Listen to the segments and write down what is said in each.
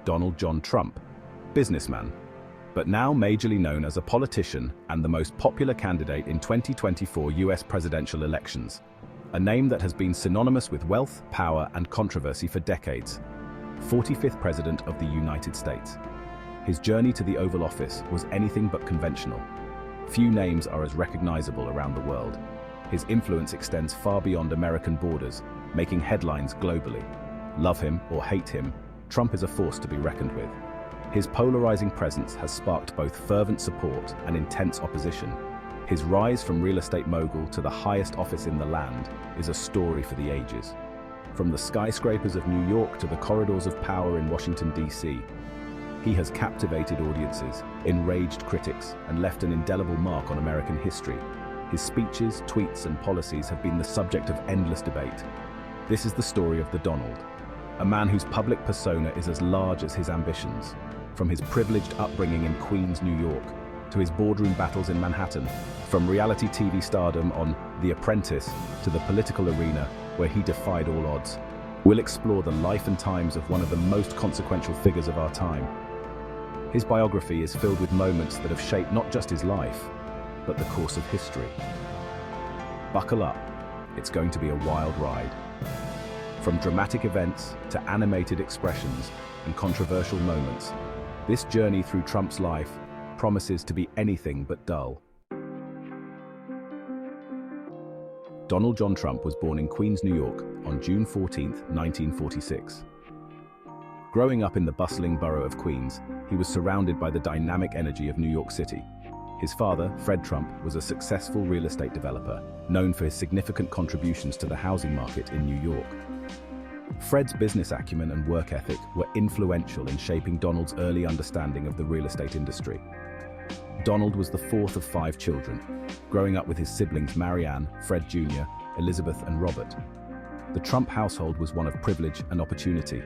Donald John Trump, businessman, but now majorly known as a politician and the most popular candidate in 2024 US presidential elections, a name that has been synonymous with wealth, power, and controversy for decades. 45th President of the United States. His journey to the Oval Office was anything but conventional. Few names are as recognizable around the world. His influence extends far beyond American borders, making headlines globally. Love him or hate him, Trump is a force to be reckoned with. His polarizing presence has sparked both fervent support and intense opposition. His rise from real estate mogul to the highest office in the land is a story for the ages. From the skyscrapers of New York to the corridors of power in Washington, D.C., he has captivated audiences, enraged critics, and left an indelible mark on American history. His speeches, tweets, and policies have been the subject of endless debate. This is the story of the Donald, a man whose public persona is as large as his ambitions. From his privileged upbringing in Queens, New York, to his boardroom battles in Manhattan, from reality TV stardom on The Apprentice to the political arena where he defied all odds, we'll explore the life and times of one of the most consequential figures of our time. His biography is filled with moments that have shaped not just his life, but the course of history. Buckle up, it's going to be a wild ride. From dramatic events to animated expressions and controversial moments, this journey through Trump's life promises to be anything but dull. Donald John Trump was born in Queens, New York on June 14, 1946. Growing up in the bustling borough of Queens, he was surrounded by the dynamic energy of New York City. His father, Fred Trump, was a successful real estate developer, known for his significant contributions to the housing market in New York. Fred's business acumen and work ethic were influential in shaping Donald's early understanding of the real estate industry. Donald was the fourth of 5 children, growing up with his siblings Marianne, Fred Jr., Elizabeth, and Robert. The Trump household was one of privilege and opportunity,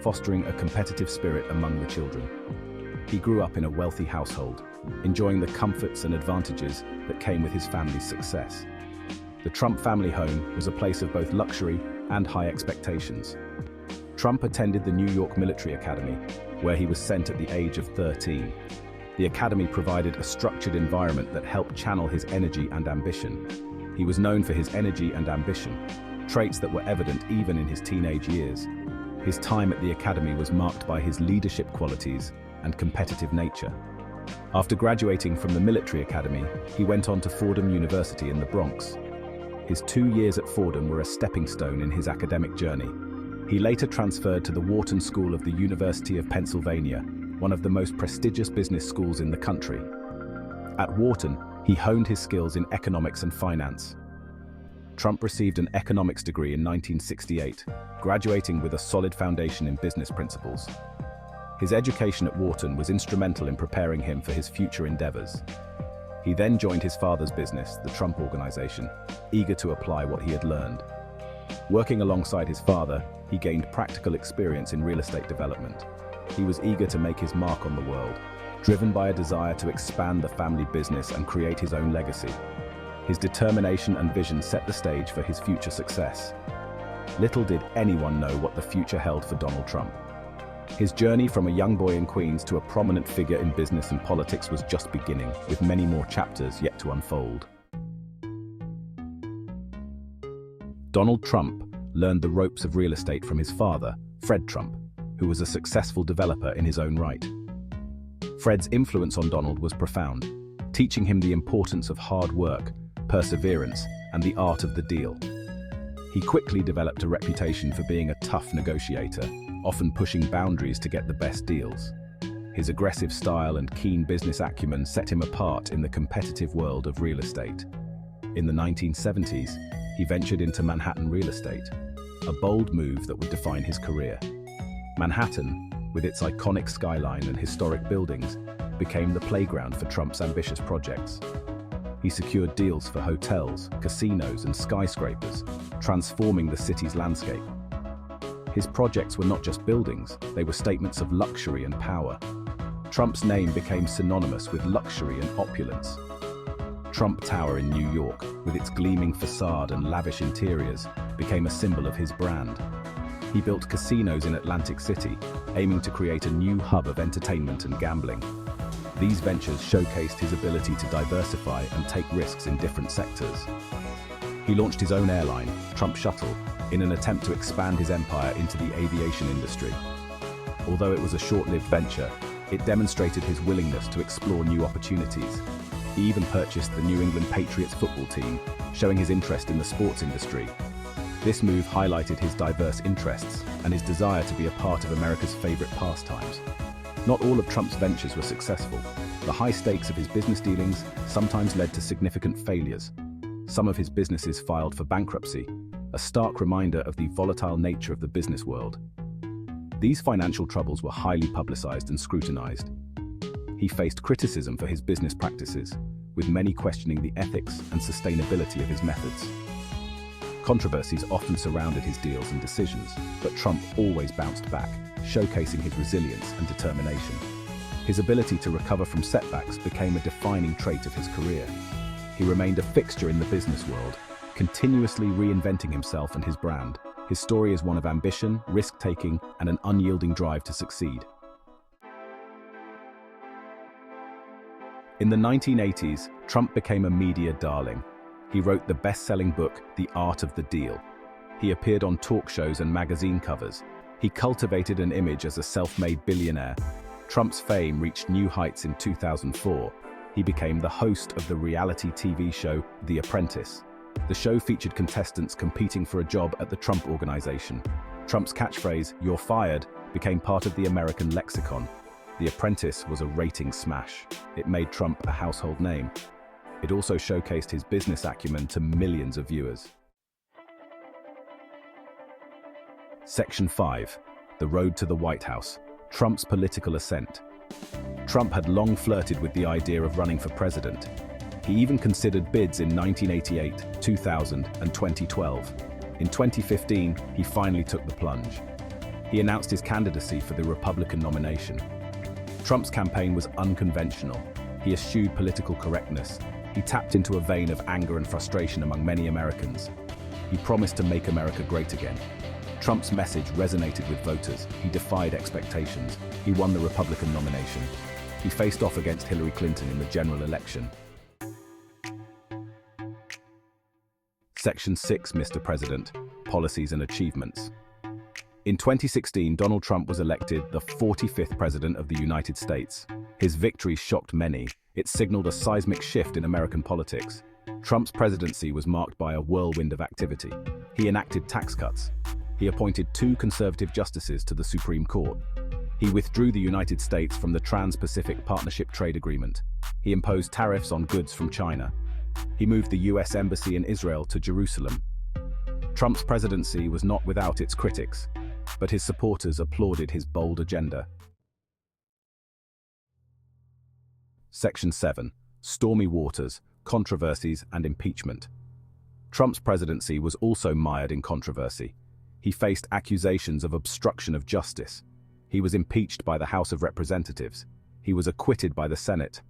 fostering a competitive spirit among the children. He grew up in a wealthy household, enjoying the comforts and advantages that came with his family's success. The Trump family home was a place of both luxury and high expectations. Trump attended the New York Military Academy, where he was sent at the age of 13. The academy provided a structured environment that helped channel his energy and ambition. He was known for his energy and ambition, traits that were evident even in his teenage years. His time at the academy was marked by his leadership qualities and competitive nature. After graduating from the military academy, he went on to Fordham University in the Bronx. His 2 years at Fordham were a stepping stone in his academic journey. He later transferred to the Wharton School of the University of Pennsylvania, one of the most prestigious business schools in the country. At Wharton, he honed his skills in economics and finance. Trump received an economics degree in 1968, graduating with a solid foundation in business principles. His education at Wharton was instrumental in preparing him for his future endeavors. He then joined his father's business, the Trump Organization, eager to apply what he had learned. Working alongside his father, he gained practical experience in real estate development. He was eager to make his mark on the world, driven by a desire to expand the family business and create his own legacy. His determination and vision set the stage for his future success. Little did anyone know what the future held for Donald Trump. His journey from a young boy in Queens to a prominent figure in business and politics was just beginning, with many more chapters yet to unfold. Donald Trump learned the ropes of real estate from his father, Fred Trump, who was a successful developer in his own right. Fred's influence on Donald was profound, teaching him the importance of hard work, perseverance, and the art of the deal. He quickly developed a reputation for being a tough negotiator, often pushing boundaries to get the best deals. His aggressive style and keen business acumen set him apart in the competitive world of real estate. In the 1970s, he ventured into Manhattan real estate, a bold move that would define his career. Manhattan, with its iconic skyline and historic buildings, became the playground for Trump's ambitious projects. He secured deals for hotels, casinos, and skyscrapers, transforming the city's landscape. His projects were not just buildings, they were statements of luxury and power. Trump's name became synonymous with luxury and opulence. Trump Tower in New York, with its gleaming facade and lavish interiors, became a symbol of his brand. He built casinos in Atlantic City, aiming to create a new hub of entertainment and gambling. These ventures showcased his ability to diversify and take risks in different sectors. He launched his own airline, Trump Shuttle, in an attempt to expand his empire into the aviation industry. Although it was a short-lived venture, it demonstrated his willingness to explore new opportunities. He even purchased the New England Patriots football team, showing his interest in the sports industry. This move highlighted his diverse interests and his desire to be a part of America's favorite pastimes. Not all of Trump's ventures were successful. The high stakes of his business dealings sometimes led to significant failures. Some of his businesses filed for bankruptcy, a stark reminder of the volatile nature of the business world. These financial troubles were highly publicized and scrutinized. He faced criticism for his business practices, with many questioning the ethics and sustainability of his methods. Controversies often surrounded his deals and decisions, but Trump always bounced back, showcasing his resilience and determination. His ability to recover from setbacks became a defining trait of his career. He remained a fixture in the business world, continuously reinventing himself and his brand. His story is one of ambition, risk-taking, and an unyielding drive to succeed. In the 1980s, Trump became a media darling. He wrote the best-selling book, The Art of the Deal. He appeared on talk shows and magazine covers. He cultivated an image as a self-made billionaire. Trump's fame reached new heights in 2004. He became the host of the reality TV show, The Apprentice. The show featured contestants competing for a job at the Trump Organization. Trump's catchphrase, "You're fired," became part of the American lexicon. The Apprentice was a ratings smash. It made Trump a household name. It also showcased his business acumen to millions of viewers. Section 5. The Road to the White House. Trump's political ascent. Trump had long flirted with the idea of running for president. He even considered bids in 1988, 2000, and 2012. In 2015, he finally took the plunge. He announced his candidacy for the Republican nomination. Trump's campaign was unconventional. He eschewed political correctness. He tapped into a vein of anger and frustration among many Americans. He promised to make America great again. Trump's message resonated with voters. He defied expectations. He won the Republican nomination. He faced off against Hillary Clinton in the general election. Section 6, Mr. President, Policies and Achievements. In 2016, Donald Trump was elected the 45th President of the United States. His victory shocked many. It signaled a seismic shift in American politics. Trump's presidency was marked by a whirlwind of activity. He enacted tax cuts. He appointed 2 conservative justices to the Supreme Court. He withdrew the United States from the Trans-Pacific Partnership Trade Agreement. He imposed tariffs on goods from China. He moved the U.S. Embassy in Israel to Jerusalem. Trump's presidency was not without its critics, but his supporters applauded his bold agenda. Section 7. Stormy waters, controversies, and impeachment. Trump's presidency was also mired in controversy. He faced accusations of obstruction of justice. He was impeached by the House of Representatives. He was acquitted by the Senate.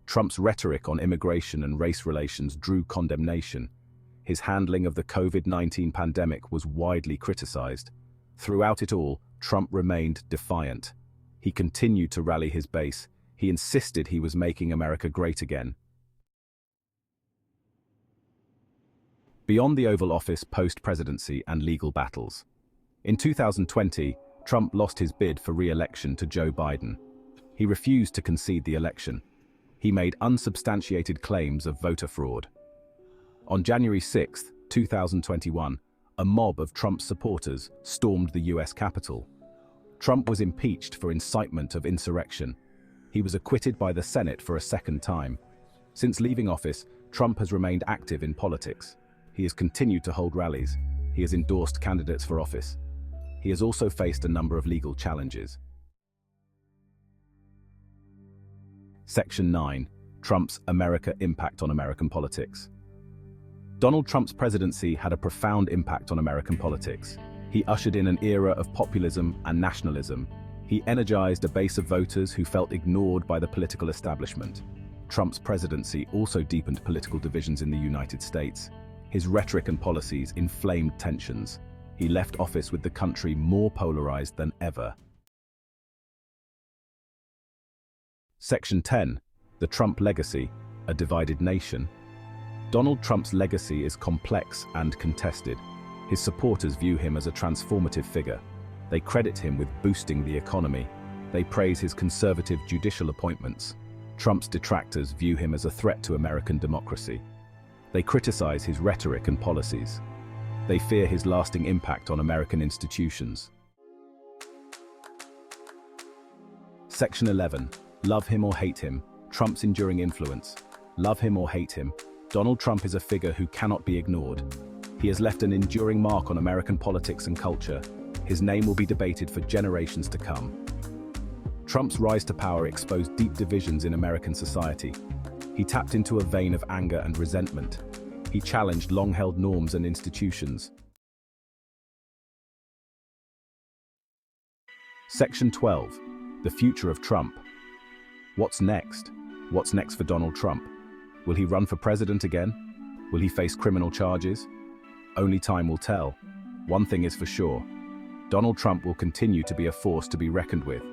Trump's rhetoric on immigration and race relations drew condemnation. His handling of the COVID-19 pandemic was widely criticized. Throughout it all, Trump remained defiant. He continued to rally his base. He insisted he was making America great again. Beyond the Oval Office, post-presidency, and legal battles. In 2020, Trump lost his bid for re-election to Joe Biden. He refused to concede the election. He made unsubstantiated claims of voter fraud. On January 6, 2021, a mob of Trump's supporters stormed the U.S. Capitol. Trump was impeached for incitement of insurrection. He was acquitted by the Senate for a second time. Since leaving office, Trump has remained active in politics. He has continued to hold rallies. He has endorsed candidates for office. He has also faced a number of legal challenges. Section 9. Trump's America impact on American politics. Donald Trump's presidency had a profound impact on American politics. He ushered in an era of populism and nationalism. He energized a base of voters who felt ignored by the political establishment. Trump's presidency also deepened political divisions in the United States. His rhetoric and policies inflamed tensions. He left office with the country more polarized than ever. Section 10. The Trump Legacy, a Divided Nation. Donald Trump's legacy is complex and contested. His supporters view him as a transformative figure. They credit him with boosting the economy. They praise his conservative judicial appointments. Trump's detractors view him as a threat to American democracy. They criticize his rhetoric and policies. They fear his lasting impact on American institutions. Section 11. Love him or hate him, Trump's enduring influence. Love him or hate him, Donald Trump is a figure who cannot be ignored. He has left an enduring mark on American politics and culture. His name will be debated for generations to come. Trump's rise to power exposed deep divisions in American society. He tapped into a vein of anger and resentment. He challenged long-held norms and institutions. Section 12. The future of Trump. What's next? What's next for Donald Trump? Will he run for president again? Will he face criminal charges? Only time will tell. One thing is for sure. Donald Trump will continue to be a force to be reckoned with.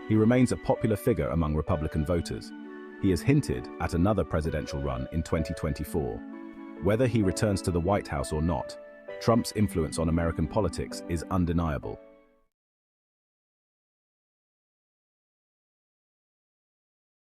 He remains a popular figure among Republican voters. He has hinted at another presidential run in 2024. Whether he returns to the White House or not, Trump's influence on American politics is undeniable.